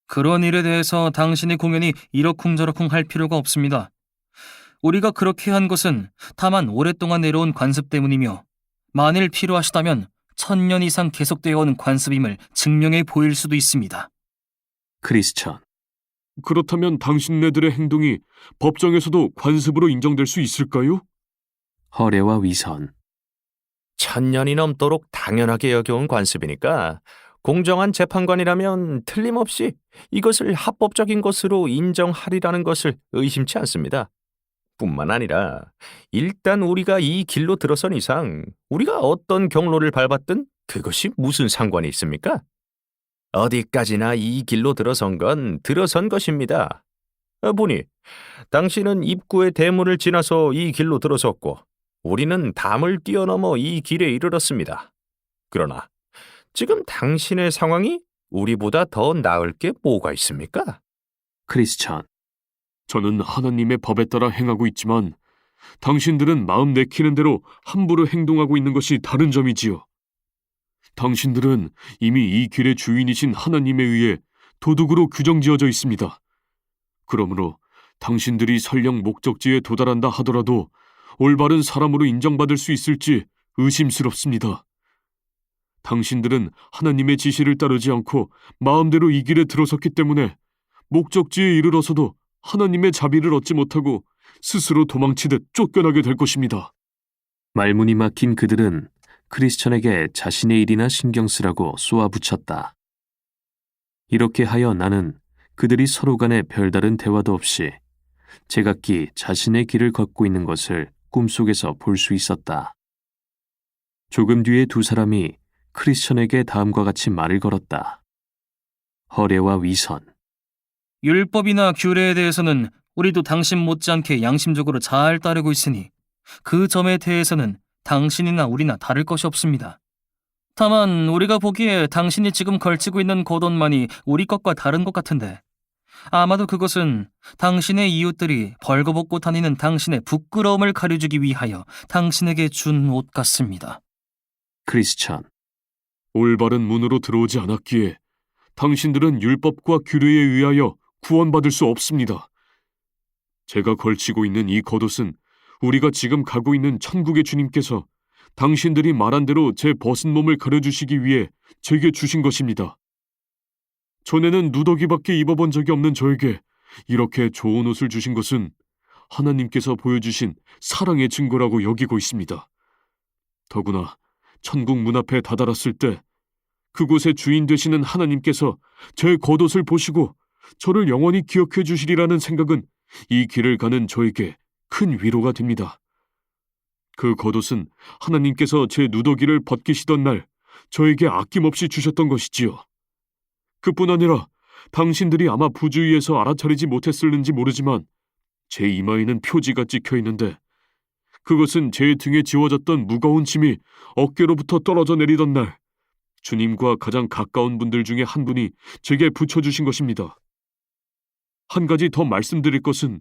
그런 일에 대해서 당신의 공연이 이러쿵저러쿵 할 필요가 없습니다. 우리가 그렇게 한 것은 다만 오랫동안 내려온 관습 때문이며 만일 필요하시다면 1000년 이상 계속되어 온 관습임을 증명해 보일 수도 있습니다. 크리스천, 그렇다면 당신네들의 행동이 법정에서도 관습으로 인정될 수 있을까요? 허례와 위선, 1000년이 넘도록 당연하게 여겨온 관습이니까 공정한 재판관이라면 틀림없이 이것을 합법적인 것으로 인정하리라는 것을 의심치 않습니다. 뿐만 아니라 일단 우리가 이 길로 들어선 이상 우리가 어떤 경로를 밟았든 그것이 무슨 상관이 있습니까? 어디까지나 이 길로 들어선 건 들어선 것입니다. 보니 당신은 입구의 대문을 지나서 이 길로 들어섰고 우리는 담을 뛰어넘어 이 길에 이르렀습니다. 그러나 지금 당신의 상황이 우리보다 더 나을 게 뭐가 있습니까? 크리스천, 저는 하나님의 법에 따라 행하고 있지만 당신들은 마음 내키는 대로 함부로 행동하고 있는 것이 다른 점이지요. 당신들은 이미 이 길의 주인이신 하나님에 의해 도둑으로 규정지어져 있습니다. 그러므로 당신들이 설령 목적지에 도달한다 하더라도 올바른 사람으로 인정받을 수 있을지 의심스럽습니다. 당신들은 하나님의 지시를 따르지 않고 마음대로 이 길에 들어섰기 때문에 목적지에 이르러서도 하나님의 자비를 얻지 못하고 스스로 도망치듯 쫓겨나게 될 것입니다. 말문이 막힌 그들은 크리스천에게 자신의 일이나 신경 쓰라고 쏘아붙였다. 이렇게 하여 나는 그들이 서로 간에 별다른 대화도 없이 제각기 자신의 길을 걷고 있는 것을 꿈속에서 볼 수 있었다. 조금 뒤에 두 사람이 크리스천에게 다음과 같이 말을 걸었다. 허례와 위선, 율법이나 규례에 대해서는 우리도 당신 못지않게 양심적으로 잘 따르고 있으니 그 점에 대해서는 당신이나 우리나 다를 것이 없습니다. 다만 우리가 보기에 당신이 지금 걸치고 있는 겉옷만이 우리 것과 다른 것 같은데 아마도 그것은 당신의 이웃들이 벌거벗고 다니는 당신의 부끄러움을 가려주기 위하여 당신에게 준 옷 같습니다. 크리스천, 올바른 문으로 들어오지 않았기에 당신들은 율법과 규례에 의하여 구원받을 수 없습니다. 제가 걸치고 있는 이 겉옷은 우리가 지금 가고 있는 천국의 주님께서 당신들이 말한 대로 제 벗은 몸을 가려주시기 위해 제게 주신 것입니다. 전에는 누더기밖에 입어본 적이 없는 저에게 이렇게 좋은 옷을 주신 것은 하나님께서 보여주신 사랑의 증거라고 여기고 있습니다. 더구나 천국 문 앞에 다다랐을 때 그곳의 주인 되시는 하나님께서 제 겉옷을 보시고 저를 영원히 기억해 주시리라는 생각은 이 길을 가는 저에게 큰 위로가 됩니다. 그 겉옷은 하나님께서 제 누더기를 벗기시던 날 저에게 아낌없이 주셨던 것이지요. 그뿐 아니라 당신들이 아마 부주의해서 알아차리지 못했을는지 모르지만 제 이마에는 표지가 찍혀 있는데 그것은 제 등에 지워졌던 무거운 짐이 어깨로부터 떨어져 내리던 날 주님과 가장 가까운 분들 중에 한 분이 제게 붙여주신 것입니다. 한 가지 더 말씀드릴 것은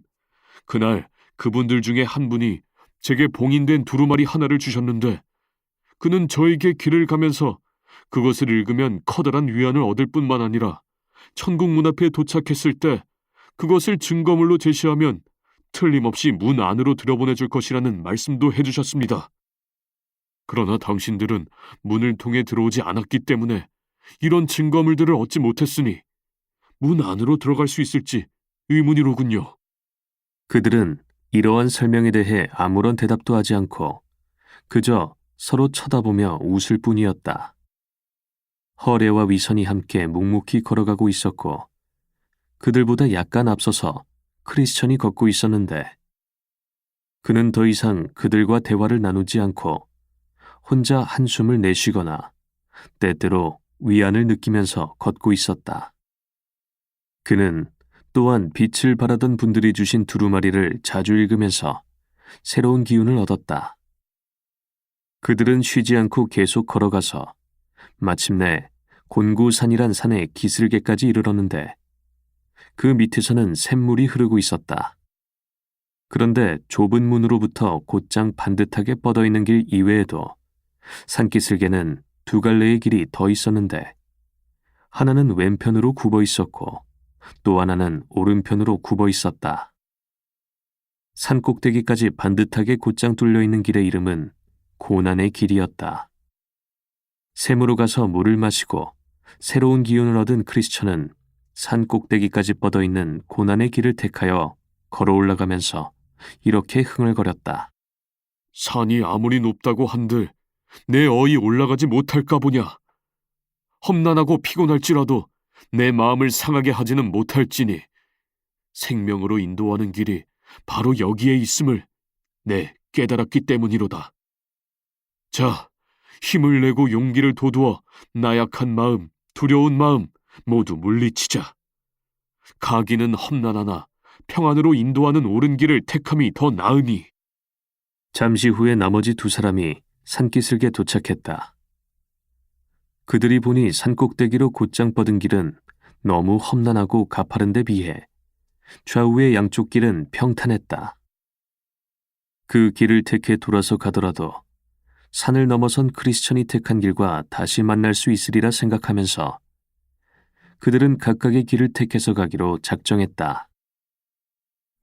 그날 그분들 중에 한 분이 제게 봉인된 두루마리 하나를 주셨는데 그는 저에게 길을 가면서 그것을 읽으면 커다란 위안을 얻을 뿐만 아니라 천국 문 앞에 도착했을 때 그것을 증거물로 제시하면 틀림없이 문 안으로 들여보내줄 것이라는 말씀도 해주셨습니다. 그러나 당신들은 문을 통해 들어오지 않았기 때문에 이런 증거물들을 얻지 못했으니 문 안으로 들어갈 수 있을지 의문이로군요. 그들은 이러한 설명에 대해 아무런 대답도 하지 않고 그저 서로 쳐다보며 웃을 뿐이었다. 허례와 위선이 함께 묵묵히 걸어가고 있었고 그들보다 약간 앞서서 크리스천이 걷고 있었는데 그는 더 이상 그들과 대화를 나누지 않고 혼자 한숨을 내쉬거나 때때로 위안을 느끼면서 걷고 있었다. 그는 또한 빛을 발하던 분들이 주신 두루마리를 자주 읽으면서 새로운 기운을 얻었다. 그들은 쉬지 않고 계속 걸어가서 마침내 곤구산이란 산의 기슭에까지 이르렀는데 그 밑에서는 샘물이 흐르고 있었다. 그런데 좁은 문으로부터 곧장 반듯하게 뻗어있는 길 이외에도 산기슭에는 두 갈래의 길이 더 있었는데 하나는 왼편으로 굽어 있었고 또 하나는 오른편으로 굽어 있었다. 산 꼭대기까지 반듯하게 곧장 뚫려 있는 길의 이름은 고난의 길이었다. 샘으로 가서 물을 마시고 새로운 기운을 얻은 크리스천은 산 꼭대기까지 뻗어 있는 고난의 길을 택하여 걸어 올라가면서 이렇게 흥얼거렸다. 산이 아무리 높다고 한들 내 어이 올라가지 못할까 보냐. 험난하고 피곤할지라도 내 마음을 상하게 하지는 못할지니 생명으로 인도하는 길이 바로 여기에 있음을 내 깨달았기 때문이로다. 자, 힘을 내고 용기를 돋우어 나약한 마음, 두려운 마음 모두 물리치자. 가기는 험난하나 평안으로 인도하는 옳은 길을 택함이 더 나으니. 잠시 후에 나머지 두 사람이 산기슭에 도착했다. 그들이 보니 산꼭대기로 곧장 뻗은 길은 너무 험난하고 가파른 데 비해 좌우의 양쪽 길은 평탄했다. 그 길을 택해 돌아서 가더라도 산을 넘어선 크리스천이 택한 길과 다시 만날 수 있으리라 생각하면서 그들은 각각의 길을 택해서 가기로 작정했다.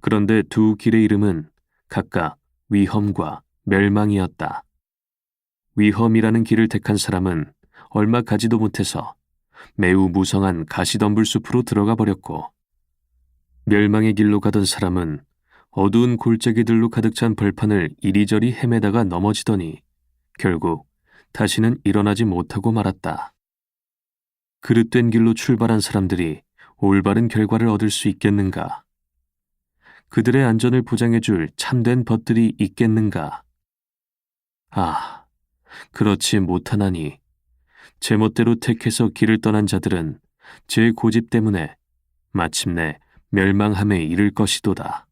그런데 두 길의 이름은 각각 위험과 멸망이었다. 위험이라는 길을 택한 사람은 얼마 가지도 못해서 매우 무성한 가시덤불 숲으로 들어가 버렸고, 멸망의 길로 가던 사람은 어두운 골짜기들로 가득 찬 벌판을 이리저리 헤매다가 넘어지더니 결국 다시는 일어나지 못하고 말았다. 그릇된 길로 출발한 사람들이 올바른 결과를 얻을 수 있겠는가? 그들의 안전을 보장해줄 참된 벗들이 있겠는가? 아, 그렇지 못하나니 제멋대로 택해서 길을 떠난 자들은 제 고집 때문에 마침내 멸망함에 이를 것이도다.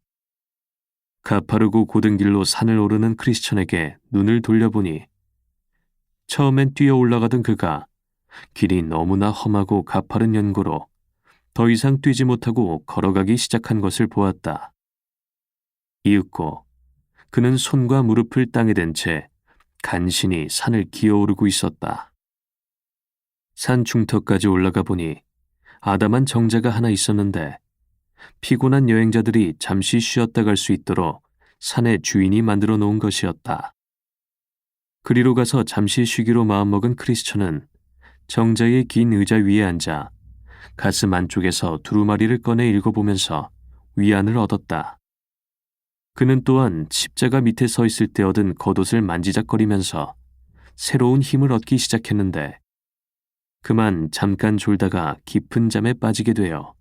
가파르고 고든 길로 산을 오르는 크리스천에게 눈을 돌려보니 처음엔 뛰어 올라가던 그가 길이 너무나 험하고 가파른 연고로 더 이상 뛰지 못하고 걸어가기 시작한 것을 보았다. 이윽고 그는 손과 무릎을 땅에 댄 채 간신히 산을 기어오르고 있었다. 산 중턱까지 올라가 보니 아담한 정자가 하나 있었는데 피곤한 여행자들이 잠시 쉬었다 갈 수 있도록 산의 주인이 만들어 놓은 것이었다. 그리로 가서 잠시 쉬기로 마음먹은 크리스천은 정자의 긴 의자 위에 앉아 가슴 안쪽에서 두루마리를 꺼내 읽어보면서 위안을 얻었다. 그는 또한 십자가 밑에 서 있을 때 얻은 겉옷을 만지작거리면서 새로운 힘을 얻기 시작했는데 그만 잠깐 졸다가 깊은 잠에 빠지게 되어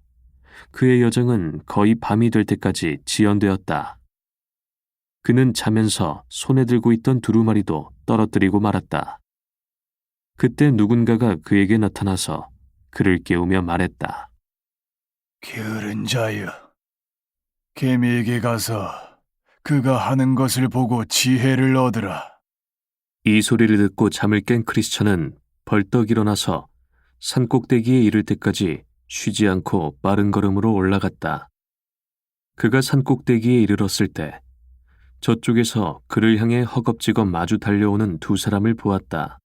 그의 여정은 거의 밤이 될 때까지 지연되었다. 그는 자면서 손에 들고 있던 두루마리도 떨어뜨리고 말았다. 그때 누군가가 그에게 나타나서 그를 깨우며 말했다. 게으른 자여, 개미에게 가서 그가 하는 것을 보고 지혜를 얻으라. 이 소리를 듣고 잠을 깬 크리스천은 벌떡 일어나서 산꼭대기에 이를 때까지 쉬지 않고 빠른 걸음으로 올라갔다. 그가 산꼭대기에 이르렀을 때 저쪽에서 그를 향해 허겁지겁 마주 달려오는 두 사람을 보았다.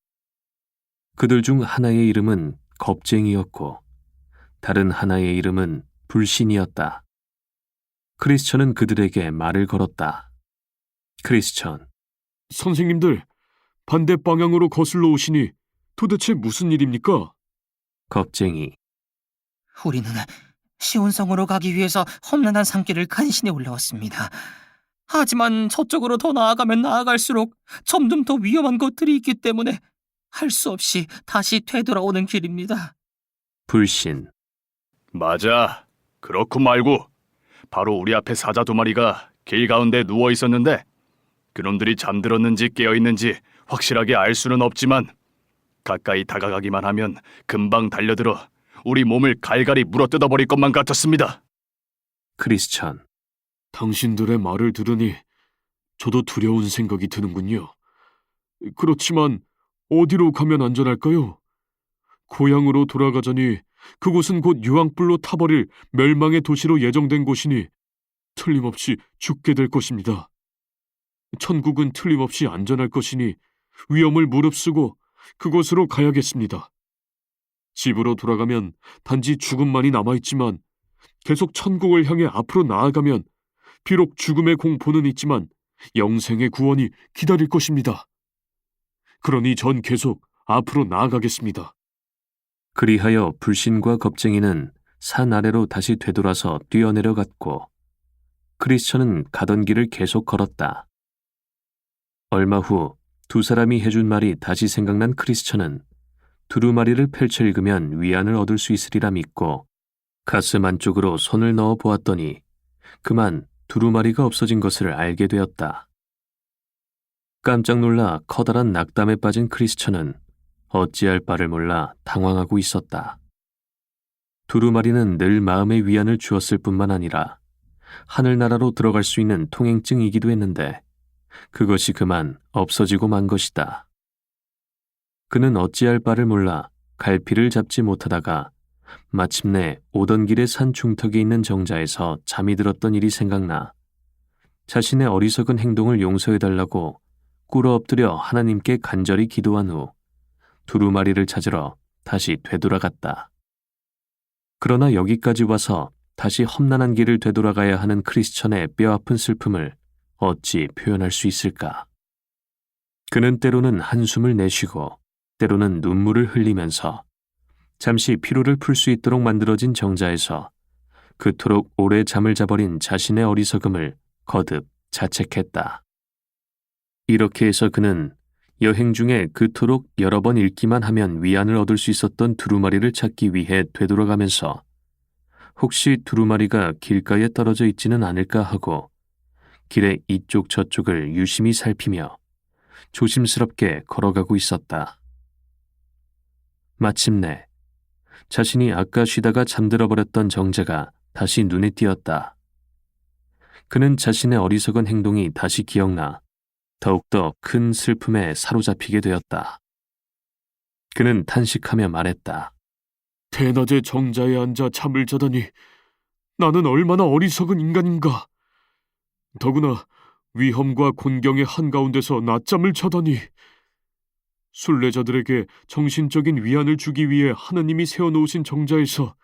그들 중 하나의 이름은 겁쟁이였고 다른 하나의 이름은 불신이었다. 크리스천은 그들에게 말을 걸었다. 크리스천, 선생님들, 반대 방향으로 거슬러 오시니 도대체 무슨 일입니까? 겁쟁이, 우리는 시온성으로 가기 위해서 험난한 산길을 간신히 올라왔습니다. 하지만 저쪽으로 더 나아가면 나아갈수록 점점 더 위험한 것들이 있기 때문에 할 수 없이 다시 되돌아오는 길입니다. 불신, 맞아. 그렇고 말고 바로 우리 앞에 사자 두 마리가 길 가운데 누워 있었는데 그놈들이 잠들었는지 깨어있는지 확실하게 알 수는 없지만 가까이 다가가기만 하면 금방 달려들어 우리 몸을 갈갈이 물어뜯어버릴 것만 같았습니다. 크리스천. 당신들의 말을 들으니 저도 두려운 생각이 드는군요. 그렇지만 어디로 가면 안전할까요? 고향으로 돌아가자니 그곳은 곧 유황불로 타버릴 멸망의 도시로 예정된 곳이니 틀림없이 죽게 될 것입니다. 천국은 틀림없이 안전할 것이니 위험을 무릅쓰고 그곳으로 가야겠습니다. 집으로 돌아가면 단지 죽음만이 남아있지만 계속 천국을 향해 앞으로 나아가면 비록 죽음의 공포는 있지만 영생의 구원이 기다릴 것입니다. 그러니 전 계속 앞으로 나아가겠습니다. 그리하여 불신과 겁쟁이는 산 아래로 다시 되돌아서 뛰어내려갔고 크리스천은 가던 길을 계속 걸었다. 얼마 후 두 사람이 해준 말이 다시 생각난 크리스천은 두루마리를 펼쳐 읽으면 위안을 얻을 수 있으리라 믿고 가슴 안쪽으로 손을 넣어 보았더니 그만 두루마리가 없어진 것을 알게 되었다. 깜짝 놀라 커다란 낙담에 빠진 크리스천은 어찌할 바를 몰라 당황하고 있었다. 두루마리는 늘 마음의 위안을 주었을 뿐만 아니라 하늘나라로 들어갈 수 있는 통행증이기도 했는데 그것이 그만 없어지고 만 것이다. 그는 어찌할 바를 몰라 갈피를 잡지 못하다가 마침내 오던 길의 산 중턱에 있는 정자에서 잠이 들었던 일이 생각나 자신의 어리석은 행동을 용서해달라고 꿇어 엎드려 하나님께 간절히 기도한 후 두루마리를 찾으러 다시 되돌아갔다. 그러나 여기까지 와서 다시 험난한 길을 되돌아가야 하는 크리스천의 뼈아픈 슬픔을 어찌 표현할 수 있을까? 그는 때로는 한숨을 내쉬고 때로는 눈물을 흘리면서 잠시 피로를 풀 수 있도록 만들어진 정자에서 그토록 오래 잠을 자버린 자신의 어리석음을 거듭 자책했다. 이렇게 해서 그는 여행 중에 그토록 여러 번 읽기만 하면 위안을 얻을 수 있었던 두루마리를 찾기 위해 되돌아가면서 혹시 두루마리가 길가에 떨어져 있지는 않을까 하고 길의 이쪽 저쪽을 유심히 살피며 조심스럽게 걸어가고 있었다. 마침내 자신이 아까 쉬다가 잠들어 버렸던 정자가 다시 눈에 띄었다. 그는 자신의 어리석은 행동이 다시 기억나 더욱더 큰 슬픔에 사로잡히게 되었다. 그는 탄식하며 말했다. 대낮에 정자에 앉아 잠을 자다니 나는 얼마나 어리석은 인간인가. 더구나 위험과 곤경의 한가운데서 낮잠을 자다니. 순례자들에게 정신적인 위안을 주기 위해 하나님이 세워놓으신 정자에서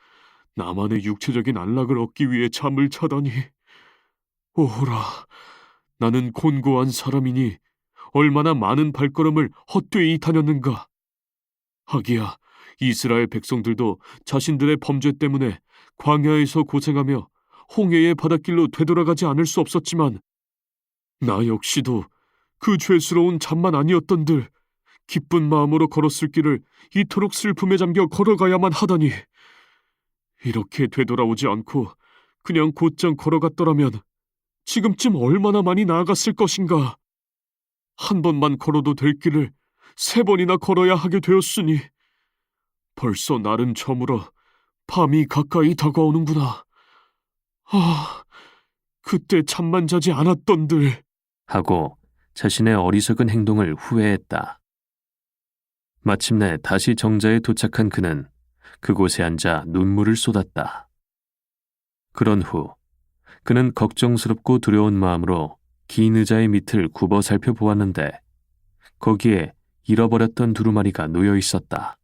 나만의 육체적인 안락을 얻기 위해 잠을 자다니. 오호라, 나는 곤고한 사람이니 얼마나 많은 발걸음을 헛되이 다녔는가. 하기야 이스라엘 백성들도 자신들의 범죄 때문에 광야에서 고생하며 홍해의 바닷길로 되돌아가지 않을 수 없었지만 나 역시도 그 죄스러운 잠만 아니었던들 기쁜 마음으로 걸었을 길을 이토록 슬픔에 잠겨 걸어가야만 하다니. 이렇게 되돌아오지 않고 그냥 곧장 걸어갔더라면 지금쯤 얼마나 많이 나아갔을 것인가. 한 번만 걸어도 될 길을 3번이나 걸어야 하게 되었으니 벌써 날은 저물어 밤이 가까이 다가오는구나. 아, 그때 잠만 자지 않았던들. 하고 자신의 어리석은 행동을 후회했다. 마침내 다시 정자에 도착한 그는 그곳에 앉아 눈물을 쏟았다. 그런 후 그는 걱정스럽고 두려운 마음으로 긴 의자의 밑을 굽어 살펴보았는데 거기에 잃어버렸던 두루마리가 놓여 있었다.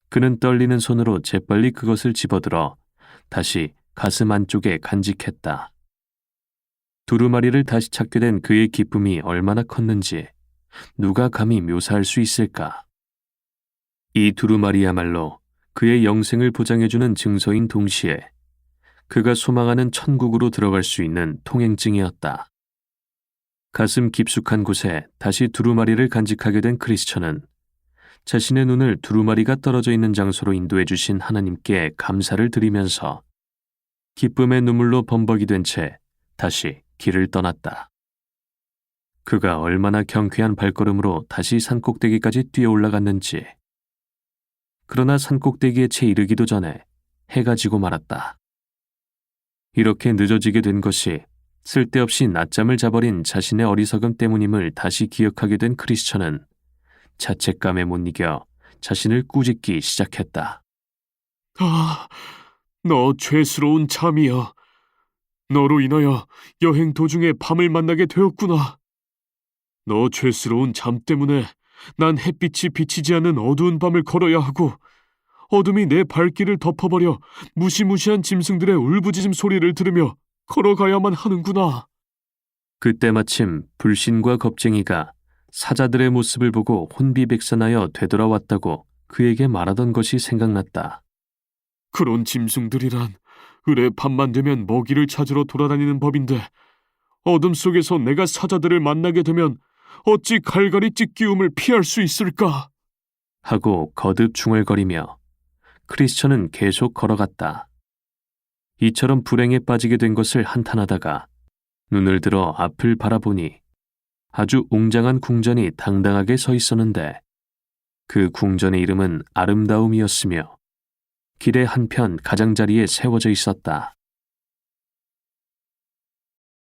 그는 떨리는 손으로 재빨리 그것을 집어들어 다시 가슴 안쪽에 간직했다. 두루마리를 다시 찾게 된 그의 기쁨이 얼마나 컸는지 누가 감히 묘사할 수 있을까? 이 두루마리야말로 그의 영생을 보장해주는 증서인 동시에 그가 소망하는 천국으로 들어갈 수 있는 통행증이었다. 가슴 깊숙한 곳에 다시 두루마리를 간직하게 된 크리스천은 자신의 눈을 두루마리가 떨어져 있는 장소로 인도해 주신 하나님께 감사를 드리면서 기쁨의 눈물로 범벅이 된 채 다시 길을 떠났다. 그가 얼마나 경쾌한 발걸음으로 다시 산꼭대기까지 뛰어 올라갔는지. 그러나 산꼭대기에 채 이르기도 전에 해가 지고 말았다. 이렇게 늦어지게 된 것이 쓸데없이 낮잠을 자버린 자신의 어리석음 때문임을 다시 기억하게 된 크리스천은 자책감에 못 이겨 자신을 꾸짖기 시작했다. 아, 너 죄스러운 잠이야. 너로 인하여 여행 도중에 밤을 만나게 되었구나. 너 죄스러운 잠 때문에 난 햇빛이 비치지 않는 어두운 밤을 걸어야 하고 어둠이 내 발길을 덮어버려 무시무시한 짐승들의 울부짖음 소리를 들으며 걸어가야만 하는구나. 그때 마침 불신과 겁쟁이가 사자들의 모습을 보고 혼비백산하여 되돌아왔다고 그에게 말하던 것이 생각났다. 그런 짐승들이란 으레 밤만 되면 먹이를 찾으러 돌아다니는 법인데 어둠 속에서 내가 사자들을 만나게 되면 어찌 갈갈이 찢기움을 피할 수 있을까? 하고 거듭 중얼거리며 크리스천은 계속 걸어갔다. 이처럼 불행에 빠지게 된 것을 한탄하다가 눈을 들어 앞을 바라보니 아주 웅장한 궁전이 당당하게 서 있었는데 그 궁전의 이름은 아름다움이었으며 길의 한편 가장자리에 세워져 있었다.